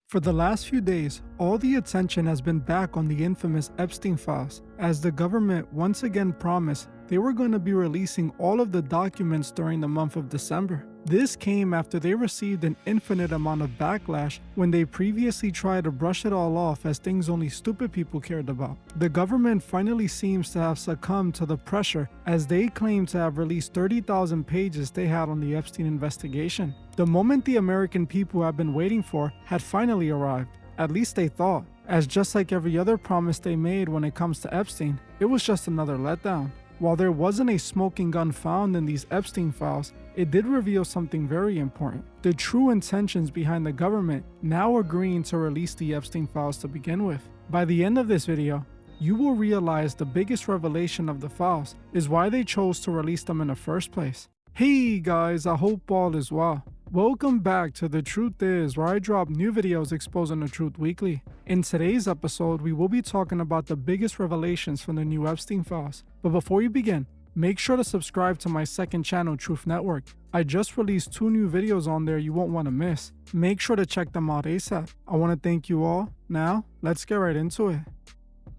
For the last few days, all the attention has been back on the infamous Epstein files, as the government once again promised they were going to be releasing all of the documents during the month of December. This came after they received an infinite amount of backlash when they previously tried to brush it all off as things only stupid people cared about. The government finally seems to have succumbed to the pressure as they claim to have released 30,000 pages they had on the Epstein investigation. The moment the American people have been waiting for had finally arrived, at least they thought, as just like every other promise they made when it comes to Epstein, it was just another letdown. While there wasn't a smoking gun found in these Epstein files, it did reveal something very important: the true intentions behind the government now agreeing to release the Epstein files to begin with. By the end of this video, you will realize the biggest revelation of the files is why they chose to release them in the first place. Hey guys, I hope all is well. Welcome back to The Truth Is, where I drop new videos exposing the truth weekly. In today's episode, we will be talking about the biggest revelations from the new Epstein files. But before we begin, make sure to subscribe to my second channel, Truth Network. I just released 2 new videos on there you won't want to miss. Make sure to check them out ASAP. I want to thank you all. Now, let's get right into it.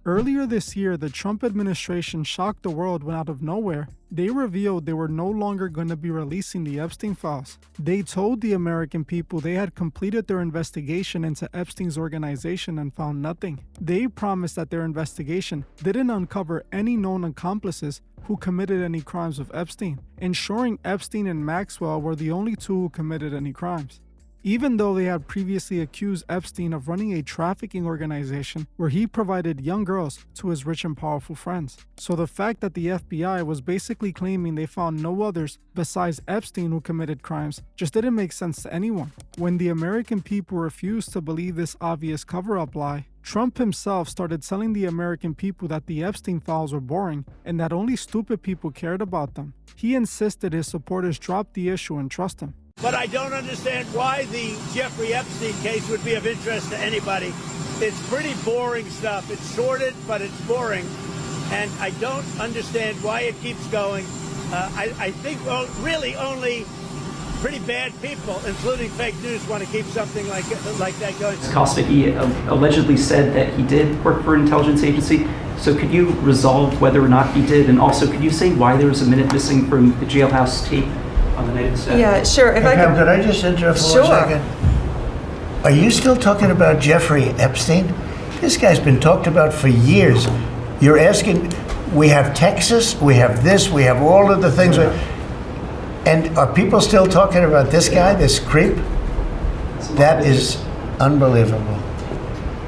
Earlier this year, the Trump administration shocked the world when out of nowhere, they revealed they were no longer going to be releasing the Epstein files. They told the American people they had completed their investigation into Epstein's organization and found nothing. They promised that their investigation didn't uncover any known accomplices who committed any crimes with Epstein, ensuring Epstein and Maxwell were the only 2 who committed any crimes. Even though they had previously accused Epstein of running a trafficking organization where he provided young girls to his rich and powerful friends. So the fact that the FBI was basically claiming they found no others besides Epstein who committed crimes just didn't make sense to anyone. When the American people refused to believe this obvious cover-up lie, Trump himself started telling the American people that the Epstein files were boring and that only stupid people cared about them. He insisted his supporters drop the issue and trust him. But I don't understand why the Jeffrey Epstein case would be of interest to anybody. It's pretty boring stuff. It's sordid, but it's boring. And I don't understand why it keeps going. I think really only pretty bad people, including fake news, want to keep something like that going. Costa, he allegedly said that he did work for an intelligence agency. So could you resolve whether or not he did? And also, could you say why there was a minute missing from the jailhouse tape on the night of the set? Yeah, sure. If Pam, could I just interrupt for 1 second? Are you still talking about Jeffrey Epstein? This guy's been talked about for years. You're asking, we have Texas, we have this, we have all of the things. And are people still talking about this guy, this creep? That is unbelievable.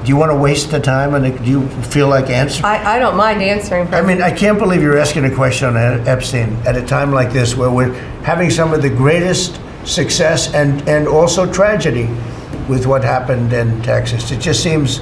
Do you want to waste the time, and do you feel like answering? I don't mind answering. I mean, I can't believe you're asking a question on Epstein at a time like this where we're having some of the greatest success and also tragedy with what happened in Texas. It just seems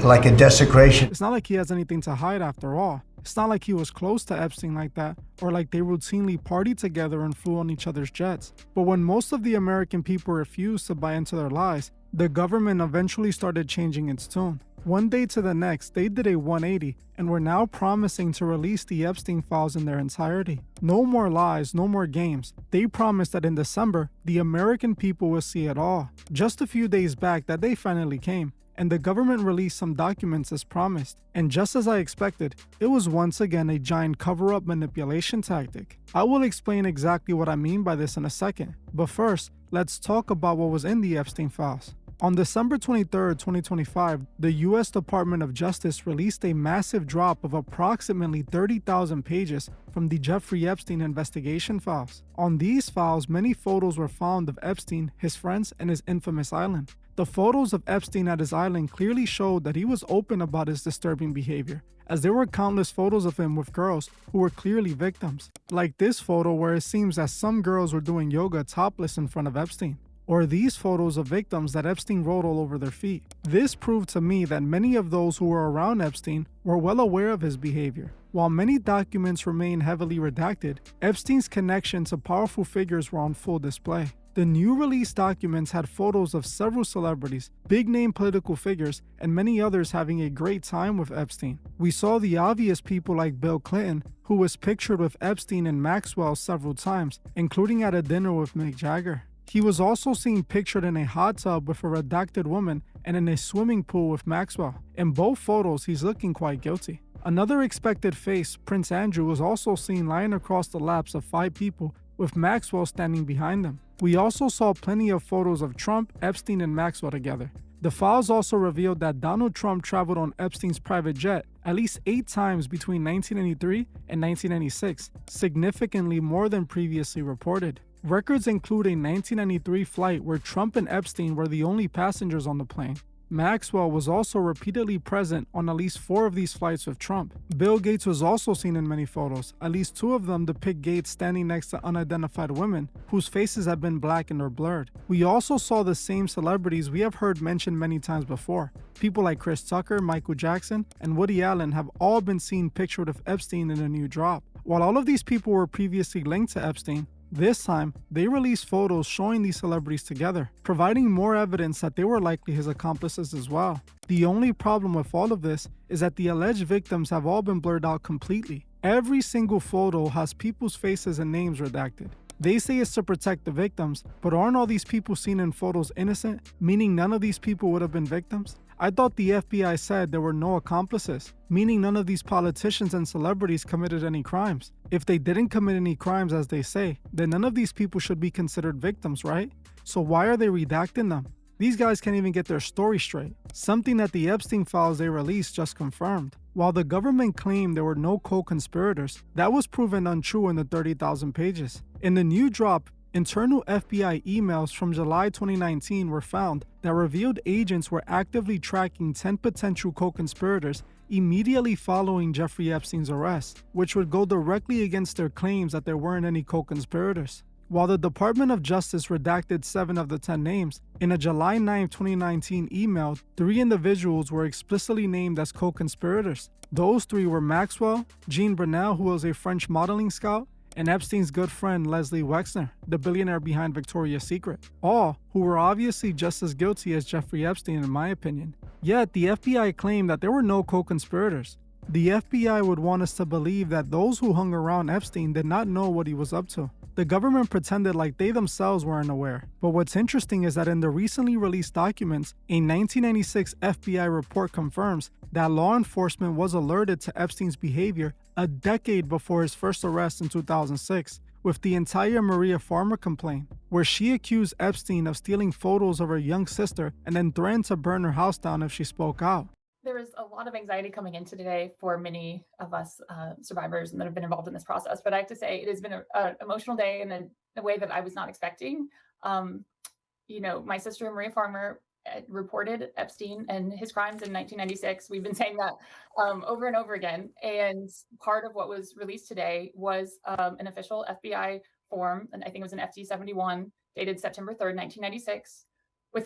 like a desecration. It's not like he has anything to hide after all. It's not like he was close to Epstein like that, or like they routinely partied together and flew on each other's jets. But when most of the American people refused to buy into their lies, the government eventually started changing its tune. One day to the next, they did a 180 and were now promising to release the Epstein files in their entirety. No more lies, no more games. They promised that in December, the American people will see it all. Just a few days back, that day finally came, and the government released some documents as promised. And just as I expected, it was once again a giant cover-up manipulation tactic. I will explain exactly what I mean by this in a second, but first, let's talk about what was in the Epstein files. On December 23, 2025, the US Department of Justice released a massive drop of approximately 30,000 pages from the Jeffrey Epstein investigation files. On these files, many photos were found of Epstein, his friends, and his infamous island. The photos of Epstein at his island clearly showed that he was open about his disturbing behavior, as there were countless photos of him with girls who were clearly victims. Like this photo where it seems that some girls were doing yoga topless in front of Epstein. Or these photos of victims that Epstein wrote all over their feet. This proved to me that many of those who were around Epstein were well aware of his behavior. While many documents remain heavily redacted, Epstein's connection to powerful figures were on full display. The new released documents had photos of several celebrities, big-name political figures, and many others having a great time with Epstein. We saw the obvious people like Bill Clinton, who was pictured with Epstein and Maxwell several times, including at a dinner with Mick Jagger. He was also seen pictured in a hot tub with a redacted woman and in a swimming pool with Maxwell. In both photos, he's looking quite guilty. Another expected face, Prince Andrew, was also seen lying across the laps of 5 people with Maxwell standing behind them. We also saw plenty of photos of Trump, Epstein, and Maxwell together. The files also revealed that Donald Trump traveled on Epstein's private jet at least 8 times between 1993 and 1996, significantly more than previously reported. Records include a 1993 flight where Trump and Epstein were the only passengers on the plane. Maxwell was also repeatedly present on at least 4 of these flights with Trump. Bill Gates was also seen in many photos. At least 2 of them depict Gates standing next to unidentified women whose faces have been blackened or blurred. We also saw the same celebrities we have heard mentioned many times before. People like Chris Tucker, Michael Jackson, and Woody Allen have all been seen pictured with Epstein in a new drop. While all of these people were previously linked to Epstein, this time, they released photos showing these celebrities together, providing more evidence that they were likely his accomplices as well. The only problem with all of this is that the alleged victims have all been blurred out completely. Every single photo has people's faces and names redacted. They say it's to protect the victims, but aren't all these people seen in photos innocent, meaning none of these people would have been victims? I thought the FBI said there were no accomplices, meaning none of these politicians and celebrities committed any crimes. If they didn't commit any crimes as they say, then none of these people should be considered victims, right? So why are they redacting them? These guys can't even get their story straight, something that the Epstein files they released just confirmed. While the government claimed there were no co-conspirators, that was proven untrue in the 30,000 pages. In the new drop, internal FBI emails from July 2019 were found that revealed agents were actively tracking 10 potential co-conspirators immediately following Jeffrey Epstein's arrest, which would go directly against their claims that there weren't any co-conspirators. While the Department of Justice redacted 7 of the 10 names, in a July 9, 2019 email, 3 individuals were explicitly named as co-conspirators. Those 3 were Maxwell, Jean Brunel, who was a French modeling scout, and Epstein's good friend Leslie Wexner, the billionaire behind Victoria's Secret, all who were obviously just as guilty as Jeffrey Epstein in my opinion. Yet the FBI claimed that there were no co-conspirators. The FBI would want us to believe that those who hung around Epstein did not know what he was up to. The government pretended like they themselves weren't aware. But what's interesting is that in the recently released documents, a 1996 FBI report confirms that law enforcement was alerted to Epstein's behavior a decade before his first arrest in 2006, with the entire Maria Farmer complaint, where she accused Epstein of stealing photos of her young sister and then threatened to burn her house down if she spoke out. There was a lot of anxiety coming into today for many of us survivors that have been involved in this process. But I have to say, it has been an emotional day in a way that I was not expecting. My sister Maria Farmer reported Epstein and his crimes in 1996. We've been saying that over and over again. And part of what was released today was an official FBI form, and I think it was an FD-71 dated September 3rd, 1996, with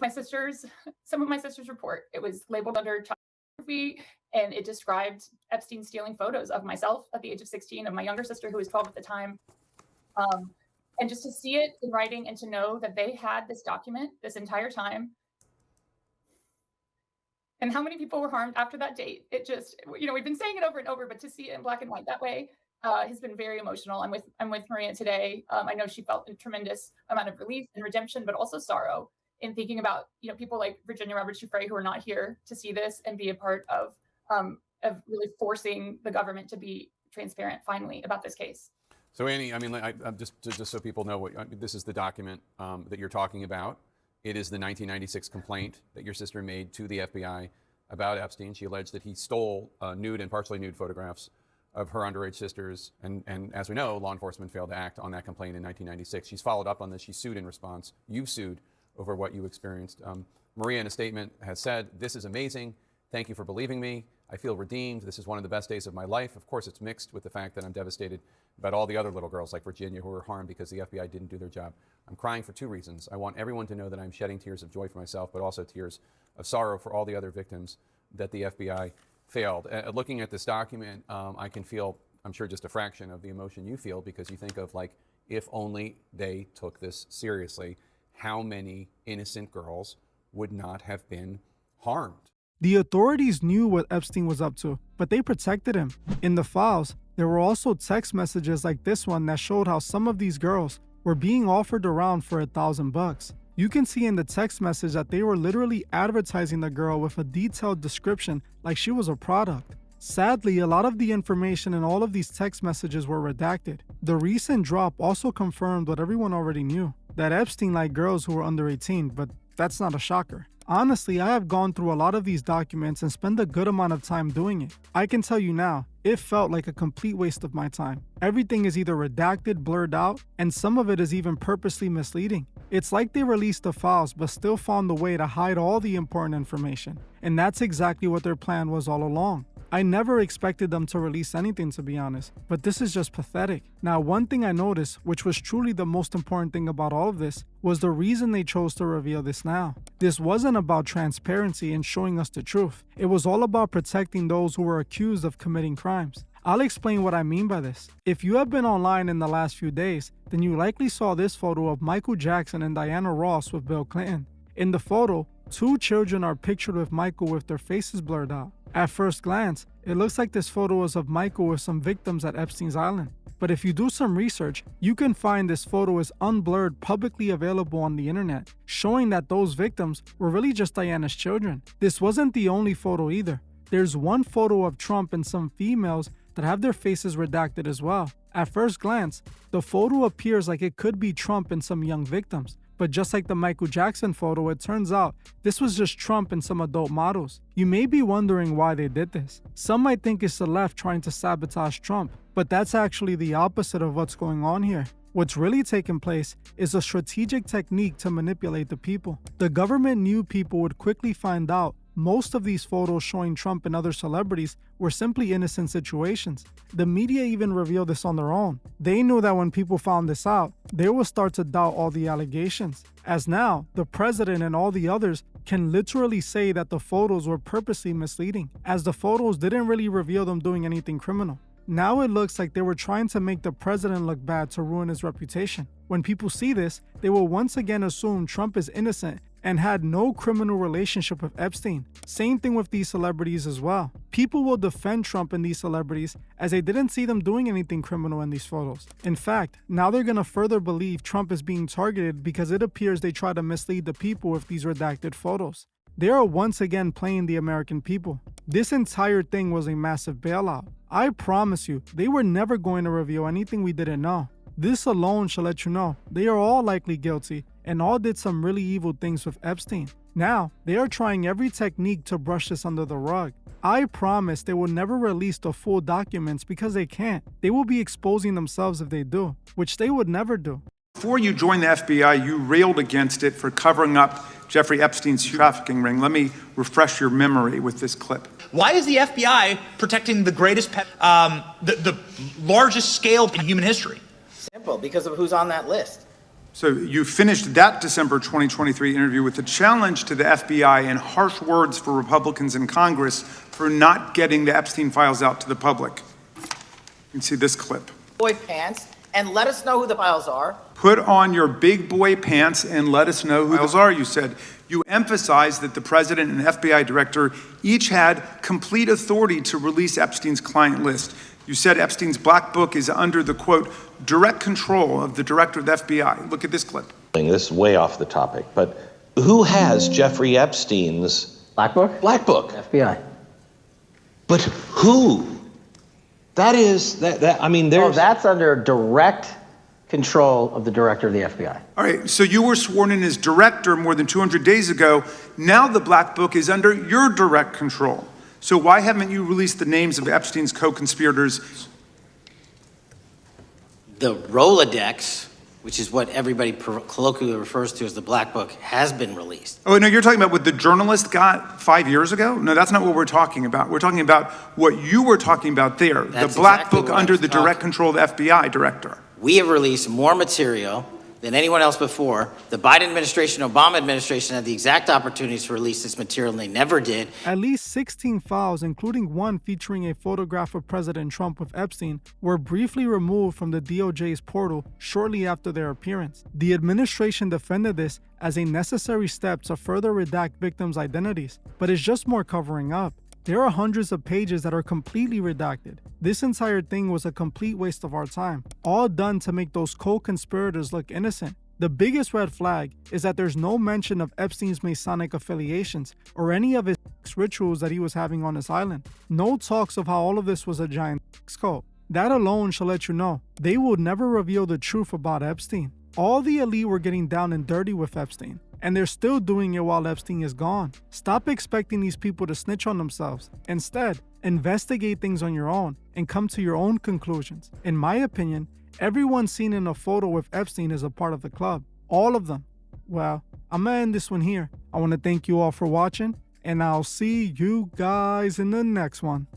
some of my sister's report. It was labeled under child pornography, and it described Epstein stealing photos of myself at the age of 16, of my younger sister who was 12 at the time. And just to see it in writing and to know that they had this document this entire time, and how many people were harmed after that date, it just, we've been saying it over and over, but to see it in black and white that way has been very emotional. I'm with Maria today. I know she felt a tremendous amount of relief and redemption, but also sorrow in thinking about, people like Virginia Roberts Giuffre who are not here to see this and be a part of really forcing the government to be transparent finally about this case. So Annie, I'm just so people know this is the document that you're talking about. It is the 1996 complaint that your sister made to the FBI about Epstein. She alleged that he stole nude and partially nude photographs of her underage sisters. And as we know, law enforcement failed to act on that complaint in 1996. She's followed up on this. She sued in response. You've sued over what you experienced. Maria, in a statement, has said, "This is amazing. Thank you for believing me. I feel redeemed. This is one of the best days of my life." Of course, it's mixed with the fact that I'm devastated about all the other little girls like Virginia who were harmed because the FBI didn't do their job. I'm crying for 2 reasons. I want everyone to know that I'm shedding tears of joy for myself, but also tears of sorrow for all the other victims that the FBI failed. Looking at this document, I can feel, I'm sure, just a fraction of the emotion you feel, because you think of, if only they took this seriously, how many innocent girls would not have been harmed? The authorities knew what Epstein was up to, but they protected him. In the files, there were also text messages like this one that showed how some of these girls were being offered around for $1,000. You can see in the text message that they were literally advertising the girl with a detailed description like she was a product. Sadly, a lot of the information in all of these text messages were redacted. The recent drop also confirmed what everyone already knew, that Epstein liked girls who were under 18, but that's not a shocker. Honestly, I have gone through a lot of these documents and spent a good amount of time doing it. I can tell you now, it felt like a complete waste of my time. Everything is either redacted, blurred out, and some of it is even purposely misleading. It's like they released the files but still found a way to hide all the important information. And that's exactly what their plan was all along. I never expected them to release anything, to be honest, but this is just pathetic. Now, one thing I noticed, which was truly the most important thing about all of this, was the reason they chose to reveal this now. This wasn't about transparency and showing us the truth. It was all about protecting those who were accused of committing crimes. I'll explain what I mean by this. If you have been online in the last few days, then you likely saw this photo of Michael Jackson and Diana Ross with Bill Clinton. In the photo, two children are pictured with Michael with their faces blurred out. At first glance, it looks like this photo is of Michael with some victims at Epstein's Island. But if you do some research, you can find this photo is unblurred, publicly available on the internet, showing that those victims were really just Diana's children. This wasn't the only photo either. There's one photo of Trump and some females that have their faces redacted as well. At first glance, the photo appears like it could be Trump and some young victims. But just like the Michael Jackson photo, it turns out this was just Trump and some adult models. You may be wondering why they did this. Some might think it's the left trying to sabotage Trump, but that's actually the opposite of what's going on here. What's really taking place is a strategic technique to manipulate the people. The government knew people would quickly find out most of these photos showing Trump and other celebrities were simply innocent situations. The media even revealed this on their own. They knew that when people found this out, they would start to doubt all the allegations. As now, the president and all the others can literally say that the photos were purposely misleading, as the photos didn't really reveal them doing anything criminal. Now it looks like they were trying to make the president look bad to ruin his reputation. When people see this, they will once again assume Trump is innocent and had no criminal relationship with Epstein. Same thing with these celebrities as well. People will defend Trump and these celebrities as they didn't see them doing anything criminal in these photos. In fact, now they're gonna further believe Trump is being targeted because it appears they try to mislead the people with these redacted photos. They are once again playing the American people. This entire thing was a massive bailout. I promise you, they were never going to reveal anything we didn't know. This alone should let you know they are all likely guilty and all did some really evil things with Epstein. Now, they are trying every technique to brush this under the rug. I promise they will never release the full documents because they can't. They will be exposing themselves if they do, which they would never do. Before you joined the FBI, you railed against it for covering up Jeffrey Epstein's trafficking ring. Let me refresh your memory with this clip. Why is the FBI protecting the greatest, the largest scale in human history? Simple, because of who's on that list. So you finished that December 2023 interview with a challenge to the FBI and harsh words for Republicans in Congress for not getting the Epstein files out to the public. You can see this clip. Boy pants, and let us know who the files are. Put on your big boy pants and let us know who the files are, you said. You emphasized that the president and FBI director each had complete authority to release Epstein's client list. You said Epstein's black book is under the, quote, direct control of the director of the FBI. Look at this clip. This is way off the topic, but who has Jeffrey Epstein's Black book? black book? FBI. But who? That is, I mean, there's... Oh, that's under direct control of the director of the FBI. All right, so you were sworn in as director more than 200 days ago. Now the black book is under your direct control. So why haven't you released the names of Epstein's co-conspirators? The Rolodex, which is what everybody colloquially refers to as the Black Book, has been released. Oh, no, you're talking about what the journalist got 5 years ago? No, that's not what we're talking about. We're talking about what you were talking about there. That's the black exactly book what I under was the direct control of the FBI director. We have released more material than anyone else before. The Biden administration, Obama administration had the exact opportunities to release this material, and they never did. At least 16 files, including one featuring a photograph of President Trump with Epstein, were briefly removed from the DOJ's portal shortly after their appearance. The administration defended this as a necessary step to further redact victims' identities, but it's just more covering up. There are hundreds of pages that are completely redacted. This entire thing was a complete waste of our time, all done to make those co-conspirators look innocent. The biggest red flag is that there's no mention of Epstein's Masonic affiliations or any of his rituals that he was having on his island. No talks of how all of this was a giant cult. That alone should let you know they will never reveal the truth about Epstein. All the elite were getting down and dirty with Epstein, and they're still doing it while Epstein is gone. Stop expecting these people to snitch on themselves. Instead, investigate things on your own and come to your own conclusions. In my opinion, everyone seen in a photo with Epstein is a part of the club. All of them. Well, I'm gonna end this one here. I want to thank you all for watching, and I'll see you guys in the next one.